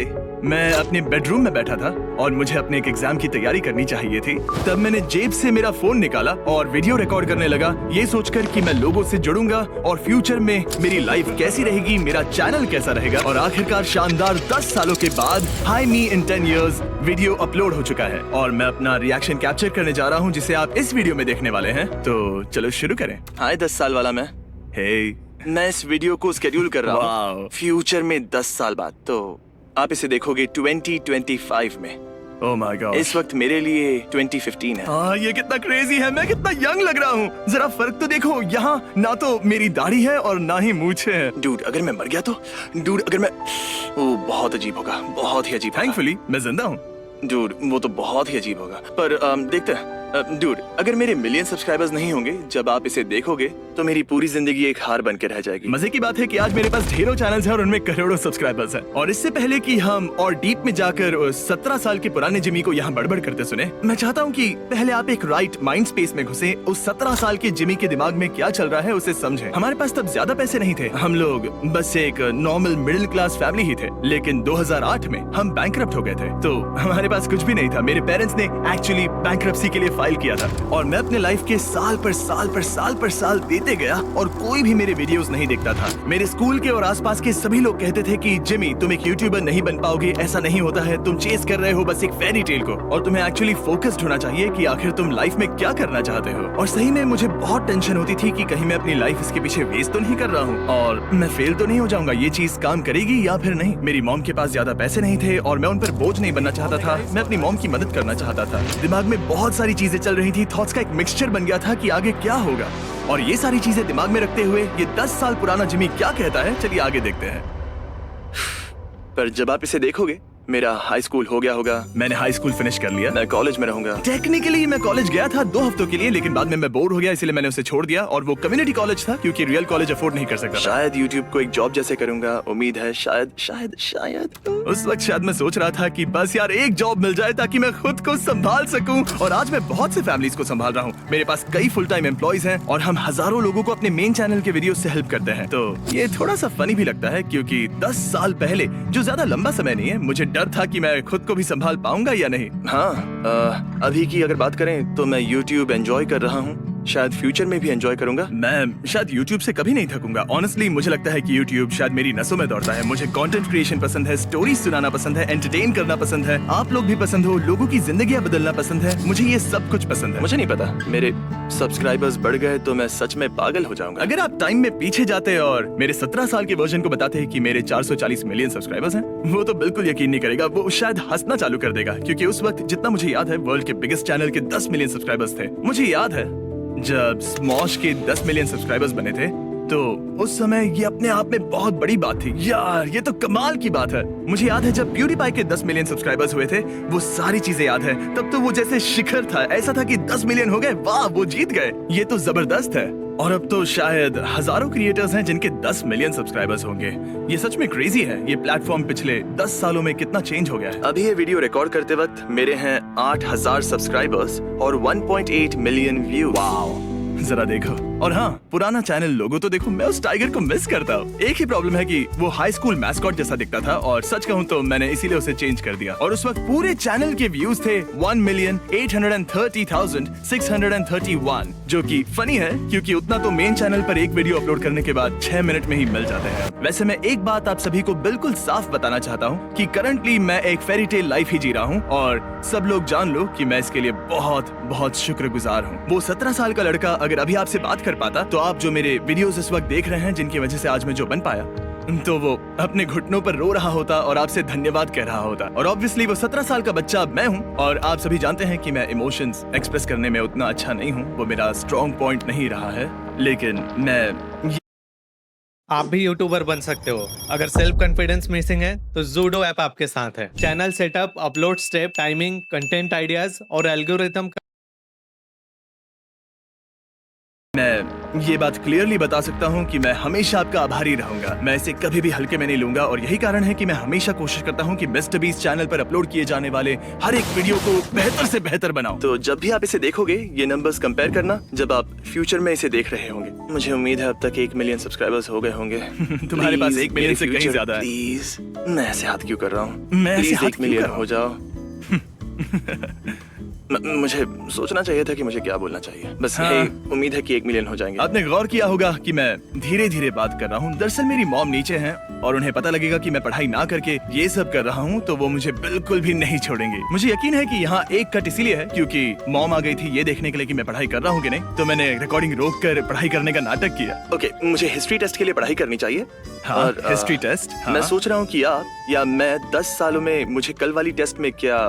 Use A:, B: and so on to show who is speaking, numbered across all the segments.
A: Day मैं अपने bedroom में बैठा था और मुझे अपने एक एग्जाम की तैयारी करनी चाहिए थी। तब मैंने जेब से मेरा फोन निकाला और वीडियो रिकॉर्ड करने लगा, ये सोचकर कि मैं लोगों से जुड़ूंगा और फ्यूचर में मेरी लाइफ कैसी रहेगी, मेरा चैनल कैसा रहेगा। और आखिरकार शानदार 10 सालों के बाद हाई मी इन 10 इयर्स वीडियो अपलोड हो चुका है और मैं अपना रिएक्शन कैप्चर करने जा रहा हूँ जिसे आप इस वीडियो में देखने वाले हैं। तो चलो शुरू करें। हाय 10 साल वाला मैं। मैं इस वीडियो को स्केड्यूल कर रहा हूँ फ्यूचर में 10 साल बाद, तो आप इसे देखोगे 2025 में। Oh my God. इस वक्त मेरे लिए 2015 है। हाँ, ये कितना क्रेजी है, मैं कितना यंग लग रहा हूँ। जरा फर्क तो देखो, यहाँ ना तो मेरी दाढ़ी है और ना ही मूंछें हैं। डूड, अगर मैं मर गया तो? डूड, अगर मैं बहुत अजीब होगा, बहुत ही अजीब। थैंकफुली मैं जिंदा हूँ। डूड, वो तो बहुत ही अजीब होगा, पर देखते हैं। डूड, अगर मेरे मिलियन सब्सक्राइबर्स नहीं होंगे जब आप इसे देखोगे तो मेरी पूरी जिंदगी एक हार बन के रह जाएगी। मजे की बात है कि आज मेरे पास ढेरों चैनल्स हैं और उनमें करोड़ों सब्सक्राइबर्स हैं। और इससे पहले कि हम और डीप में जाकर 17 साल के पुराने जिमी को यहाँ बड़बड़ करते सुने, मैं चाहता हूँ कि पहले आप एक राइट माइंड स्पेस में घुसे, उस 17 साल के जिमी के दिमाग में क्या चल रहा है उसे समझे। हमारे पास तब ज्यादा पैसे नहीं थे, हम लोग बस एक नॉर्मल मिडिल क्लास फैमिली ही थे। लेकिन 2008 में हम बैंकरप्ट हो गए थे, तो हमारे पास कुछ भी नहीं था। मेरे पेरेंट्स ने एक्चुअली बैंकरप्सी के लिए फाइल किया था और मैं अपने लाइफ के साल पर साल देते गया और कोई भी मेरे वीडियोस नहीं देखता था। मेरे स्कूल के और आसपास के सभी लोग कहते थे कि जिमी, तुम एक यूट्यूबर नहीं बन पाओगे, ऐसा नहीं होता है, तुम चेस कर रहे हो बस एक फेरी टेल को और तुम्हें एक्चुअली फोकस्ड होना चाहिए कि आखिर तुम लाइफ में क्या करना चाहते हो। और सही में मुझे बहुत टेंशन होती थी कि कहीं मैं अपनी लाइफ इसके पीछे वेस्ट तो नहीं कर रहा हूँ और मैं फेल तो नहीं हो जाऊंगा, ये चीज काम करेगी या फिर नहीं। मेरी मॉम के पास ज्यादा पैसे नहीं थे और मैं उन पर बोझ नहीं बनना चाहता था, मैं अपनी मॉम की मदद करना चाहता था। दिमाग में बहुत सारी चीजें चल रही थी, थॉट्स का एक मिक्सचर बन गया था कि आगे क्या होगा। और ये सारी चीजें दिमाग में रखते हुए ये 10 साल पुराना जिमी क्या कहता है, चलिए आगे देखते हैं। पर जब आप इसे देखोगे, मेरा हाई स्कूल हो गया होगा, मैंने हाई स्कूल फिनिश कर लिया, मैं कॉलेज में रहूंगा। टेक्निकली मैं कॉलेज गया था 2 हफ्तों के लिए, लेकिन बाद में मैं बोर हो गया, इसलिए मैंने उसे छोड़ दिया और वो कम्युनिटी कॉलेज था क्योंकि रियल कॉलेज अफोर्ड नहीं कर सकता। शायद यूट्यूब को एक जॉब जैसे करूंगा, उम्मीद है शायद उस वक्त शायद मैं सोच रहा था कि बस यार एक जॉब मिल जाए ताकि मैं खुद को संभाल सकूं। और आज मैं बहुत से फैमिलीज को संभाल रहा हूँ। मेरे पास कई फुल टाइम एम्प्लॉइज हैं और हम हजारों लोगों को अपने मेन चैनल के वीडियो से हेल्प करते हैं। तो ये थोड़ा सा फनी भी लगता है क्योंकि 10 साल पहले, जो ज्यादा लंबा समय नहीं है, मुझे डर था कि मैं खुद को भी संभाल पाऊंगा या नहीं। हाँ, अभी की अगर बात करें तो मैं YouTube एंजॉय कर रहा हूँ, शायद फ्यूचर में भी एंजॉय करूंगा। मैं शायद YouTube से कभी नहीं थकूंगा। ऑनेस्टली मुझे लगता है कि YouTube शायद मेरी नसों में दौड़ता है। मुझे कंटेंट क्रिएशन पसंद है, स्टोरी सुनाना पसंद है, एंटरटेन करना पसंद है, आप लोग भी पसंद हो, लोगों की जिंदगियां बदलना पसंद है, मुझे ये सब कुछ पसंद है। मुझे नहीं पता मेरे सब्सक्राइबर्स बढ़ गए तो मैं सच में पागल हो जाऊंगा। अगर आप टाइम में पीछे जाते और मेरे 17 साल के वर्जन को बताते हैं कि मेरे 440 मिलियन सब्सक्राइबर्स हैं, वो तो बिल्कुल यकीन नहीं करेगा, वो शायद हंसना चालू कर देगा। क्योंकि उस वक्त जितना मुझे याद है, वर्ल्ड के बिगेस्ट चैनल के 10 मिलियन सब्सक्राइबर्स थे। मुझे याद है जब स्मॉश के 10 मिलियन सब्सक्राइबर्स बने थे, तो उस समय ये अपने आप में बहुत बड़ी बात थी। यार ये तो कमाल की बात है। मुझे याद है जब प्यूडीपाई के 10 मिलियन सब्सक्राइबर्स हुए थे, वो सारी चीजें याद है। तब तो वो जैसे शिखर था, ऐसा था कि 10 मिलियन हो गए, वाह वो जीत गए, ये तो जबरदस्त है। और अब तो शायद हजारों क्रिएटर्स हैं जिनके 10 मिलियन सब्सक्राइबर्स होंगे। ये सच में क्रेजी है। ये प्लेटफॉर्म पिछले 10 सालों में कितना चेंज हो गया है। अभी ये वीडियो रिकॉर्ड करते वक्त मेरे हैं 8000 सब्सक्राइबर्स और 1.8 मिलियन व्यू। वाओ, जरा देखो। और हाँ, पुराना चैनल लोगो तो देखो, मैं उस टाइगर को मिस करता हूँ। एक ही प्रॉब्लम है कि वो हाई स्कूल मैस्कॉट जैसा दिखता था और सच कहूँ तो मैंने इसीलिए उसे चेंज कर दिया। और उस वक्त पूरे चैनल के व्यूज थे 1,830,631, जो कि फनी है क्योंकि उतना तो मेन चैनल पर एक वीडियो अपलोड करने के बाद 6 मिनट में ही मिल जाते हैं। वैसे मैं एक बात आप सभी को बिल्कुल साफ बताना चाहता हूँ कि करंटली मैं एक फेरी टेल लाइफ ही जी रहा हूँ और सब लोग जान लो कि मैं इसके लिए बहुत बहुत शुक्रगुजार हूँ। वो 17 साल का लड़का अगर अभी आपसे बात कर पाता तो आप जो मेरे वीडियोस इस वक्त देख रहे हैं, जिनकी वजह से आज मैं जो बन पाया, तो वो अपने घुटनों पर रो रहा होता और आपसे धन्यवाद कह रहा होता। और ऑब्वियसली वो 17 साल का बच्चा मैं हूँ और आप सभी जानते हैं कि मैं इमोशंस एक्सप्रेस करने में उतना अच्छा नहीं हूँ, वो मेरा स्ट्रॉन्ग पॉइंट नहीं रहा है। लेकिन मैं
B: आप भी यूट्यूबर बन सकते हो। अगर सेल्फ कॉन्फिडेंस मिसिंग है तो जूडो ऐप आपके साथ है। Channel setup, upload step, timing, content ideas और एल्गोरिथम
A: मैं ये बात क्लियरली बता सकता हूँ कि मैं हमेशा आपका आभारी रहूंगा। मैं इसे कभी भी हल्के में नहीं लूंगा और यही कारण है कि मैं हमेशा कोशिश करता हूँ कि मिस्टर बीस्ट चैनल पर अपलोड किए जाने वाले हर एक वीडियो को बेहतर से बेहतर बनाऊं। तो जब भी आप इसे देखोगे ये नंबर्स कंपेयर करना जब आप फ्यूचर में इसे देख रहे होंगे। मुझे उम्मीद है अब तक 1 मिलियन सब्सक्राइबर्स हो गए होंगे।
B: तुम्हारे पास 1 मिलियन से कहीं ज्यादा है।
A: प्लीज, मैं ऐसे हाथ क्यों कर रहा हूँ? मैं ऐसे 1 मिलियन हो जाओ। मुझे सोचना चाहिए था कि मुझे क्या बोलना चाहिए। बस यही उम्मीद है कि 1 मिलियन हो जाएंगे। आपने गौर किया होगा कि मैं धीरे धीरे बात कर रहा हूँ। दरअसल मेरी मॉम नीचे हैं और उन्हें पता लगेगा कि मैं पढ़ाई ना करके ये सब कर रहा हूँ तो वो मुझे बिल्कुल भी नहीं छोड़ेंगे। मुझे यकीन है कि यहाँ एक कट इसीलिए है क्योंकि मॉम आ गई थी ये देखने के लिए कि मैं पढ़ाई कर रहा हूँ कि नहीं। तो मैंने रिकॉर्डिंग रोक कर पढ़ाई करने का नाटक किया। ओके, मुझे हिस्ट्री टेस्ट के लिए पढ़ाई करनी चाहिए। और हिस्ट्री टेस्ट मैं सोच रहा हूँ कि आप या मैं 10 सालों में मुझे कल वाली टेस्ट में क्या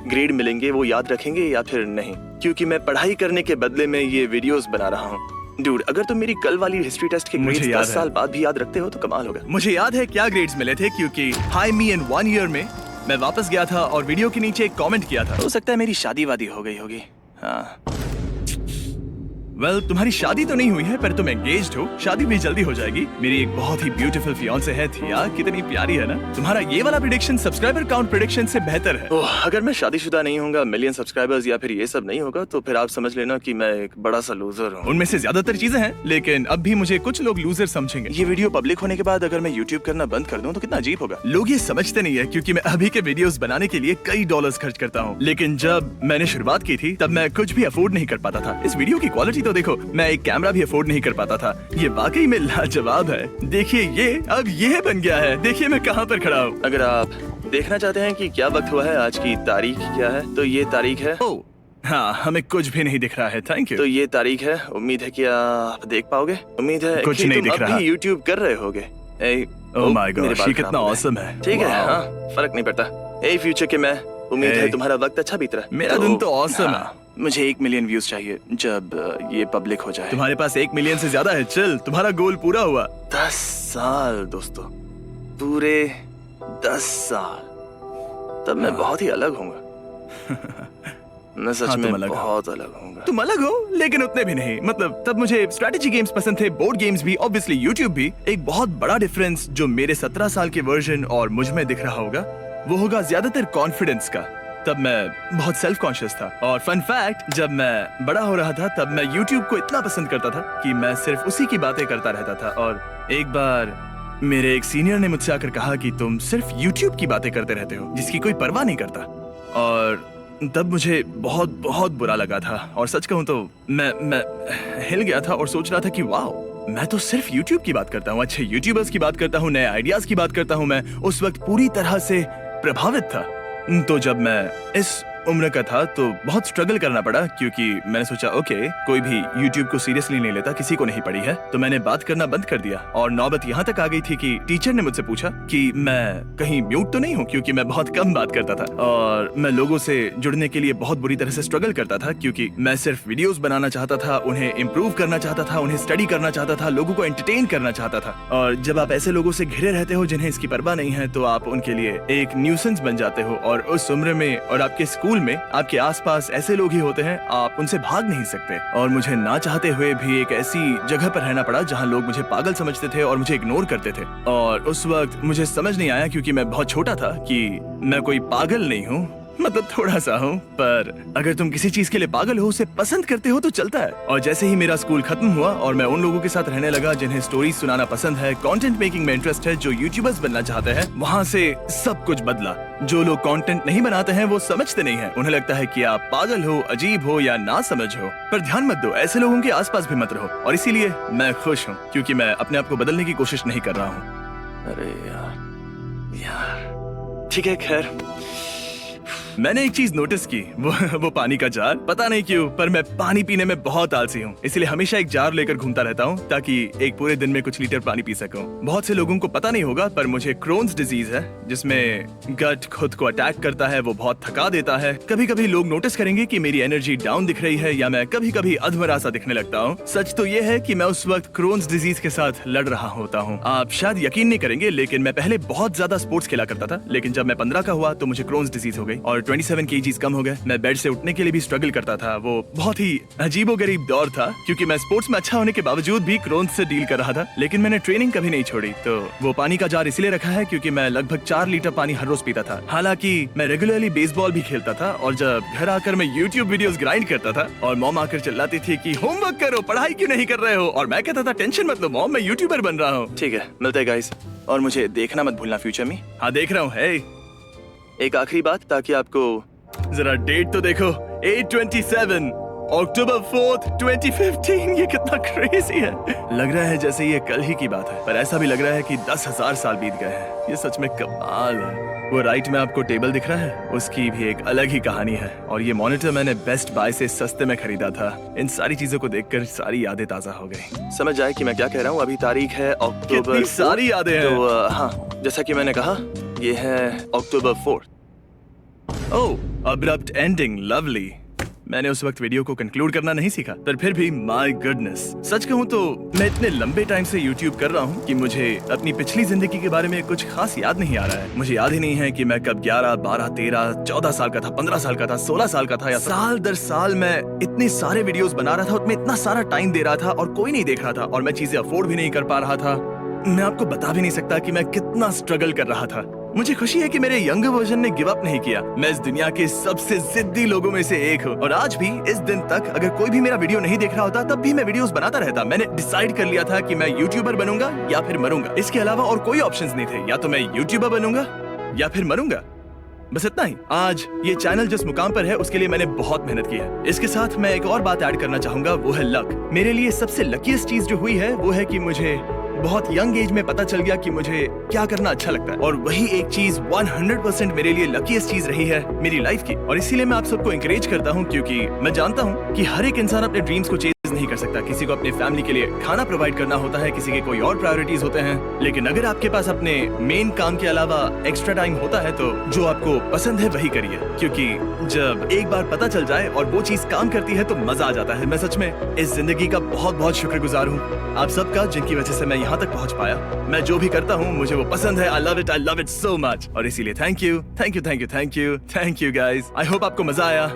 A: ग्रेड मिलेंगे वो याद रखेंगे या फिर नहीं, क्योंकि मैं पढ़ाई करने के बदले में ये वीडियोस बना रहा हूँ। डूड, अगर तुम मेरी कल वाली हिस्ट्री टेस्ट के ग्रेड्स 10 साल बाद भी याद रखते हो तो कमाल होगा। मुझे याद है क्या ग्रेड्स मिले थे क्योंकि हाई मी इन 1 ईयर में मैं वापस गया था और वीडियो के नीचे एक कमेंट किया था। हो सकता है मेरी शादी वादी हो गई होगी। हाँ तुम्हारी शादी तो नहीं हुई है पर तुम एंगेज्ड हो। शादी भी जल्दी हो जाएगी। मेरी एक बहुत ही ब्यूटीफुल फियांसे है थिया, कितनी प्यारी है ना। तुम्हारा ये वाला प्रेडिक्शन सब्सक्राइबर काउंट प्रेडिक्शन से बेहतर है। ओह, अगर मैं शादीशुदा नहीं होगा, मिलियन सब्सक्राइबर्स या फिर ये सब नहीं होगा तो फिर आप समझ लेना कि मैं एक बड़ा सा लूजर हूँ। उनमें से ज्यादातर चीजें हैं लेकिन अब भी मुझे कुछ लोग लूजर समझेंगे। ये वीडियो पब्लिक होने के बाद अगर मैं यूट्यूब करना बंद कर दूं तो कितना अजीब होगा। लोग ये समझते नहीं है क्योंकि मैं अभी के वीडियोस बनाने के लिए कई डॉलर्स खर्च करता हूँ, लेकिन जब मैंने शुरुआत की थी तब मैं कुछ भी अफोर्ड नहीं कर पाता था। इस वीडियो की क्वालिटी तो देखो, मैं एक कैमरा भी अफोर्ड नहीं कर पाता था। ये वाकई में लाजवाब है। देखिए ये अब ये बन गया है। देखिए मैं कहाँ पर खड़ा हूँ। अगर आप देखना चाहते हैं कि क्या वक्त हुआ है, आज की तारीख क्या है, तो ये तारीख है। ओह हाँ, हमें कुछ भी नहीं दिख रहा है। Thank you. तो ये तारीख है। उम्मीद है कि आप देख पाओगे। उम्मीद है कुछ नहीं दिख रहा। यूट्यूब कर रहे होगे। ओह माय गॉड, ये कितना ऑसम है। ठीक है, हाँ फर्क नहीं पड़ता। ए फ्यूचर के मैं उम्मीद है तुम्हारा वक्त अच्छा बीत रहा है। मेरा दिन तो ऑसम है। मुझे 1 मिलियन व्यूज चाहिए जब ये पब्लिक हो जाए। तुम्हारे पास 1 मिलियन से ज्यादा है। चल, तुम्हारा गोल पूरा हुआ। 10 साल दोस्तों, पूरे 10 साल। तब मैं बहुत ही अलग होऊंगा। मैं सच में बहुत अलग होऊंगा। तुम अलग हो लेकिन उतने भी नहीं। मतलब तब मुझे स्ट्रेटेजी गेम्स पसंद थे, बोर्ड गेम्स भी, ऑब्वियसली यूट्यूब भी। एक बहुत बड़ा डिफरेंस जो मेरे 17 साल के वर्जन और मुझ में दिख रहा होगा वो होगा ज्यादातर कॉन्फिडेंस का। तब मैं बहुत सेल्फ कॉन्शियस था। और फन फैक्ट, जब मैं बड़ा हो रहा था तब मैं YouTube को इतना पसंद करता था कि मैं सिर्फ उसी की बातें करता रहता था। और एक बार मेरे एक सीनियर ने मुझसे आकर कहा कि तुम सिर्फ YouTube की बातें करते रहते हो जिसकी कोई परवाह नहीं करता। और तब मुझे बहुत बहुत बुरा लगा था और सच कहूँ तो मैं हिल गया था और सोच रहा था कि वाह, मैं तो सिर्फ YouTube की बात करता हूँ, अच्छे यूट्यूबर्स की बात करता हूँ, नए आइडियाज की बात करता हूँ। मैं उस वक्त पूरी तरह से प्रभावित था। तो जब मैं इस उम्र का था तो बहुत स्ट्रगल करना पड़ा क्योंकि मैंने सोचा ओके, कोई भी YouTube को सीरियसली नहीं लेता, किसी को नहीं पड़ी है। तो मैंने बात करना बंद कर दिया और नौबत यहाँ तक आ गई थी कि टीचर ने मुझसे पूछा कि मैं कहीं म्यूट तो नहीं हूँ, क्योंकि मैं बहुत कम बात करता था और मैं लोगों से जुड़ने के लिए बहुत बुरी तरह से स्ट्रगल करता था क्योंकि मैं सिर्फ वीडियोस बनाना चाहता था, उन्हें इम्प्रूव करना चाहता था, उन्हें स्टडी करना चाहता था, लोगों को एंटरटेन करना चाहता था। और जब आप ऐसे लोगों से घिरे रहते हो जिन्हें इसकी परवाह नहीं है तो आप उनके लिए एक न्यूसेंस बन जाते हो। और उस उम्र में और आपके स्कूल में आपके आसपास ऐसे लोग ही होते हैं, आप उनसे भाग नहीं सकते। और मुझे ना चाहते हुए भी एक ऐसी जगह पर रहना पड़ा जहां लोग मुझे पागल समझते थे और मुझे इग्नोर करते थे। और उस वक्त मुझे समझ नहीं आया क्योंकि मैं बहुत छोटा था कि मैं कोई पागल नहीं हूँ, मतलब थोड़ा सा हूँ, पर अगर तुम किसी चीज के लिए पागल हो, उसे पसंद करते हो तो चलता है। और जैसे ही मेरा स्कूल खत्म हुआ और मैं उन लोगों के साथ रहने लगा जिन्हें स्टोरीज सुनाना पसंद है, कंटेंट मेकिंग में इंटरेस्ट है, जो यूट्यूबर्स बनना चाहते हैं, वहाँ से सब कुछ बदला। जो लोग कंटेंट नहीं बनाते हैं वो समझते नहीं है, उन्हें लगता है कि आप पागल हो, अजीब हो या ना समझ हो। पर ध्यान मत दो, ऐसे लोगों के आसपास भी मत रहो। और इसीलिए मैं खुश हूँ क्योंकि मैं अपने आप को बदलने की कोशिश नहीं कर रहा हूँ। अरे यार ठीक है, खैर मैंने एक चीज नोटिस की, वो पानी का जार। पता नहीं क्यों पर मैं पानी पीने में बहुत आलसी हूँ, इसलिए हमेशा एक जार लेकर घूमता रहता हूँ ताकि एक पूरे दिन में कुछ लीटर पानी पी सकूं। बहुत से लोगों को पता नहीं होगा पर मुझे क्रोन्स डिजीज है जिसमें गट खुद को अटैक करता है, वो बहुत थका देता है। कभी कभी लोग नोटिस करेंगे कि मेरी एनर्जी डाउन दिख रही है या मैं कभी कभी अधमरा सा दिखने लगता हूँ। सच तो ये है कि मैं उस वक्त क्रोन्स डिजीज के साथ लड़ रहा होता हूँ। आप शायद यकीन नहीं करेंगे लेकिन मैं पहले बहुत ज्यादा स्पोर्ट्स खेला करता था, लेकिन जब मैं 15 का हुआ तो मुझे क्रोन्स डिजीज हो गई और 27 kgs कम हो गए। मैं बेड से उठने के लिए भी स्ट्रगल करता था। वो बहुत ही अजीबोगरीब दौर था क्योंकि मैं स्पोर्ट्स में अच्छा होने के बावजूद भी क्रोन से डील कर रहा था, लेकिन मैंने ट्रेनिंग कभी नहीं छोड़ी। तो वो पानी का जार इसलिए रखा है क्योंकि मैं लगभग 4 लीटर पानी हर रोज पीता था। हालांकि मैं रेगुलरली बेसबॉल भी खेलता था और जब घर आकर मैं यूट्यूब वीडियोस ग्राइंड करता था और मॉम आकर चिल्लाती थी कि होमवर्क करो, पढ़ाई क्यों नहीं कर रहे हो, और मैं कहता था टेंशन मत लो मॉम, मैं यूट्यूबर बन रहा हूँ। ठीक है, मिलते हैं गाइस, और मुझे देखना मत भूलना फ्यूचर में। हाँ देख रहा हूँ। है एक आखिरी बात, ताकि आपको जरा डेट तो देखो, 8/27 अक्टूबर 4th 2015। ये कितना क्रेजी है। लग रहा है जैसे ये कल ही की बात है, पर ऐसा भी लग रहा है कि 10,000 साल बीत गए हैं। ये सच में कमाल है। वो राइट में आपको टेबल दिख रहा है, उसकी भी एक अलग ही कहानी है। और ये मॉनिटर मैंने बेस्ट बाय से सस्ते में खरीदा था। इन सारी चीजों को देखकर सारी यादें ताजा हो गई। समझ आए कि मैं क्या कह रहा हूँ। अभी तारीख है अक्टूबर,
B: कितनी सारी यादें हैं।
A: तो हाँ, जैसा कि मैंने कहा, ये है अक्टूबर 4th। ओह, अब्रप्ट एंडिंग, लवली। मैंने उस वक्त वीडियो को कंक्लूड करना नहीं सीखा, पर फिर भी माय गुडनेस, सच कहूँ तो मैं इतने लंबे टाइम से यूट्यूब कर रहा हूँ कि मुझे अपनी पिछली जिंदगी के बारे में कुछ खास याद नहीं आ रहा है। मुझे याद ही नहीं है कि मैं कब 11, 12, 13, 14 साल का था, 15 साल का था, 16 साल का था, या साल दर साल मैं इतने सारे वीडियोस बना रहा था, उसमें इतना सारा टाइम दे रहा था और कोई नहीं देख रहा था, और मैं चीजें अफोर्ड भी नहीं कर पा रहा था। मैं आपको बता भी नहीं सकता कि मैं कितना स्ट्रगल कर रहा था। मुझे खुशी है कि मेरे यंगर वर्जन ने गिव अप नहीं किया। मैं इस दुनिया के सबसे जिद्दी लोगों में से एक हूँ, और आज भी इस दिन तक अगर कोई भी मेरा वीडियो नहीं देख रहा होता तब भी मैं वीडियोस बनाता रहता। मैंने डिसाइड कर लिया था कि मैं यूट्यूबर बनूंगा या फिर मरूंगा। इसके अलावा और कोई ऑप्शंस नहीं थे, या तो मैं यूट्यूबर बनूंगा या फिर मरूंगा, बस इतना ही। आज ये चैनल जिस मुकाम पर है उसके लिए मैंने बहुत मेहनत की है। इसके साथ मैं एक और बात ऐड करना चाहूंगा, वो है लक। मेरे लिए सबसे लकीस्ट चीज जो हुई है वो है कि मुझे बहुत यंग एज में पता चल गया कि मुझे क्या करना अच्छा लगता है, और वही एक चीज 100% मेरे लिए लकीस्ट चीज रही है मेरी लाइफ की। और इसीलिए मैं आप सबको इंकरेज करता हूँ, क्योंकि मैं जानता हूँ कि हर एक इंसान अपने ड्रीम्स को चेज नहीं कर सकता। किसी को अपने फैमिली के लिए खाना प्रोवाइड करना होता है, किसी के कोई और प्रायोरिटीज होते हैं, लेकिन अगर आपके पास अपने मेन काम के अलावा एक्स्ट्रा टाइम होता है तो जो आपको पसंद है वही करिए, क्योंकि जब एक बार पता चल जाए और वो चीज काम करती है तो मजा आ जाता है। मैं सच में इस जिंदगी का बहुत बहुत शुक्रगुजार हूँ आप सबका, जिनकी वजह से मैं यहाँ तक पहुँच पाया। मैं जो भी करता हूँ मुझे वो पसंद है। I love it so much, और इसीलिए thank you guys. I hope आपको मजा आया।